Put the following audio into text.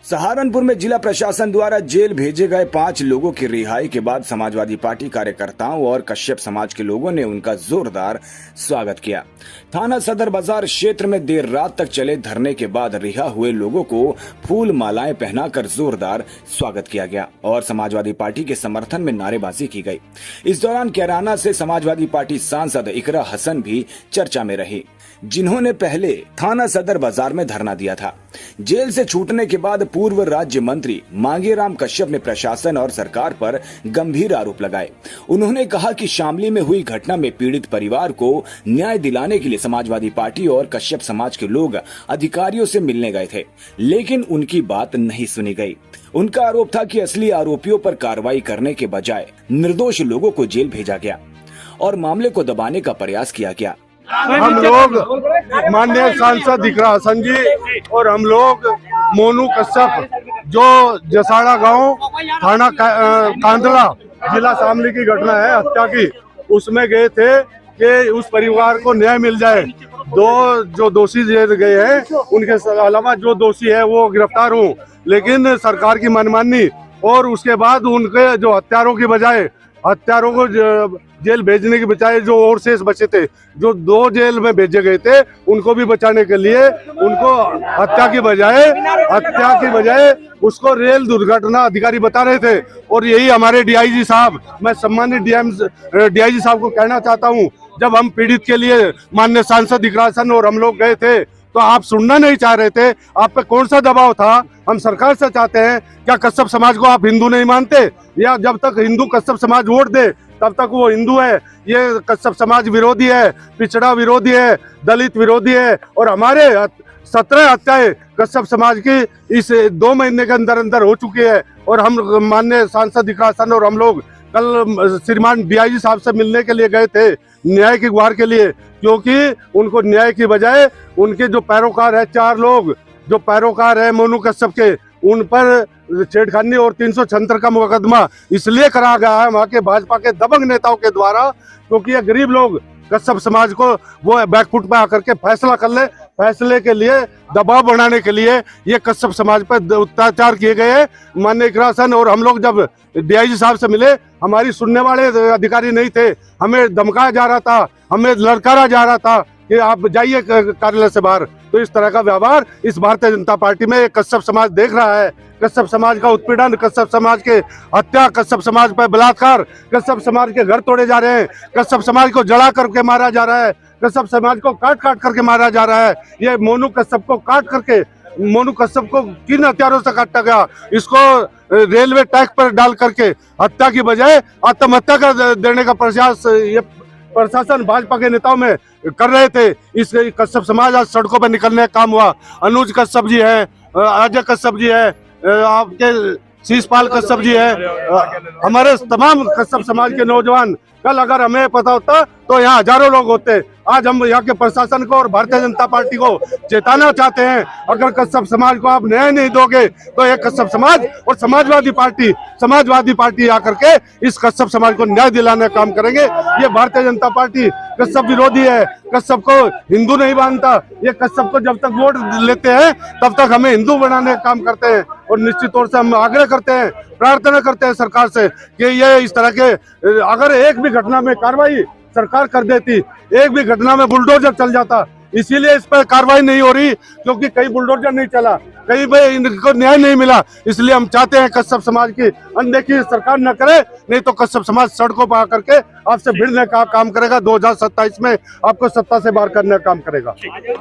सहारनपुर में जिला प्रशासन द्वारा जेल भेजे गए 5 लोगों की रिहाई के बाद समाजवादी पार्टी कार्यकर्ताओं और कश्यप समाज के लोगों ने उनका जोरदार स्वागत किया। थाना सदर बाजार क्षेत्र में देर रात तक चले धरने के बाद रिहा हुए लोगों को फूल मालाएं पहनाकर जोरदार स्वागत किया गया और समाजवादी पार्टी के समर्थन में नारेबाजी की गई। इस दौरान कैराना से समाजवादी पार्टी सांसद इकरा हसन भी चर्चा में रही, जिन्होंने पहले थाना सदर बाजार में धरना दिया था। जेल से छूटने के बाद पूर्व राज्य मंत्री मांगेराम कश्यप ने प्रशासन और सरकार पर गंभीर आरोप लगाए। उन्होंने कहा कि शामली में हुई घटना में पीड़ित परिवार को न्याय दिलाने के लिए समाजवादी पार्टी और कश्यप समाज के लोग अधिकारियों से मिलने गए थे, लेकिन उनकी बात नहीं सुनी गई। उनका आरोप था कि असली आरोपियों पर कार्रवाई करने के बजाय निर्दोष लोगों को जेल भेजा गया और मामले को दबाने का प्रयास किया गया। हम लोग माननीय सांसद इकरा हसन जी और हम लोग मोनू कश्यप जो जसाड़ा गांव थाना कांदला जिला शामली की घटना है हत्या की, उसमें गए थे कि उस परिवार को न्याय मिल जाए। दो जो दोषी जेल गए हैं उनके अलावा जो दोषी है वो गिरफ्तार हों, लेकिन सरकार की मनमानी और उसके बाद उनके जो हत्यारों को जेल भेजने के बजाय जो और शेष बचे थे, जो 2 जेल में भेजे गए थे, उनको भी बचाने के लिए उनको हत्या की बजाय उसको रेल दुर्घटना अधिकारी बता रहे थे। और यही हमारे डीआईजी साहब, मैं सम्मानित डीआईजी साहब को कहना चाहता हूं, जब हम पीड़ित के लिए माननीय सांसद इकरा हसन और हम लोग गए थे तो आप सुनना नहीं चाह रहे थे। आप पे कौन सा दबाव था? हम सरकार से चाहते हैं, क्या कश्यप समाज को आप हिंदू नहीं मानते, या जब तक हिंदू कश्यप समाज वोट दे तब तक वो हिंदू है? ये कश्यप समाज विरोधी है, पिछड़ा विरोधी है, दलित विरोधी है। और हमारे 17 हत्याएं कश्यप समाज की इस 2 महीने के अंदर अंदर हो चुकी है। और हम माननीय सांसद इकरा हसन और हम लोग कल श्रीमान डीआईजी साहब से मिलने के लिए गए थे न्याय की गुहार के लिए, क्योंकि उनको न्याय की बजाय उनके जो पैरोकार है, 4 लोग जो पैरोकार है मोनू कश्यप के, उन पर छेड़खानी और 376 का मुकदमा इसलिए करा गया है वहाँ के भाजपा के दबंग नेताओं के द्वारा, क्योंकि ये गरीब लोग कश्यप समाज को वो बैकफुट पे आकर के फैसला कर ले, फैसले के लिए दबाव बनाने के लिए ये कश्यप समाज पर अत्याचार किए गए हैं। माननीय इकरा हसन और हम लोग जब डीआईजी साहब से मिले, हमारी सुनने वाले अधिकारी नहीं थे, हमें धमकाया जा रहा था, हमें ललकारा जा रहा था कि आप जाइए कार्यालय से बाहर। तो इस तरह का व्यवहार इस भारतीय जनता पार्टी में कश्यप समाज देख रहा है। कश्यप समाज का उत्पीड़न, कश्यप समाज के हत्या, कश्यप समाज पर बलात्कार, कश्यप समाज के घर तोड़े जा रहे हैं, कश्यप समाज को जला करके मारा जा रहा है, कश्यप समाज को काट करके मारा जा रहा है। ये मोनू कश्यप को मोनू कश्यप को किन हथियारों से काटा गया? इसको रेलवे ट्रैक पर डाल करके हत्या की बजाय आत्महत्या कर देने का प्रयास ये प्रशासन भाजपा के नेताओं में कर रहे थे। इस कश्यप समाज आज सड़कों पर निकलने का काम हुआ। अनुज कश्यप जी है, अजय कश्यप जी है, आपके शीशपाल कश्यप जी है, हमारे तमाम कश्यप समाज के नौजवान, कल अगर हमें पता होता तो यहाँ हजारों लोग होते। आज हम यहाँ के प्रशासन को और भारतीय जनता पार्टी को चेताना चाहते हैं, अगर कश्यप समाज को आप न्याय नहीं दोगे तो ये कश्यप समाज और समाजवादी पार्टी आकर के इस कश्यप समाज को न्याय दिलाने का काम करेंगे। ये भारतीय जनता पार्टी कश्यप विरोधी है, कश्यप को हिंदू नहीं मानता। ये कश्यप को जब तक वोट लेते हैं तब तक हमें हिंदू बनाने का काम करते हैं। और निश्चित तौर से हम आग्रह करते हैं, प्रार्थना करते हैं सरकार से कि ये इस तरह के अगर एक भी घटना में कार्रवाई सरकार कर देती, एक भी घटना में बुलडोजर चल जाता, इसीलिए इस पर कार्रवाई नहीं हो रही क्योंकि कहीं बुलडोजर नहीं चला, कहीं पे इनको न्याय नहीं मिला। इसलिए हम चाहते हैं कश्यप समाज की अनदेखी सरकार न करे, नहीं तो कश्यप समाज सड़कों पर आकर के आपसे भिड़ने का काम करेगा। 2027 में आपको सत्ता से बाहर करने का काम करेगा।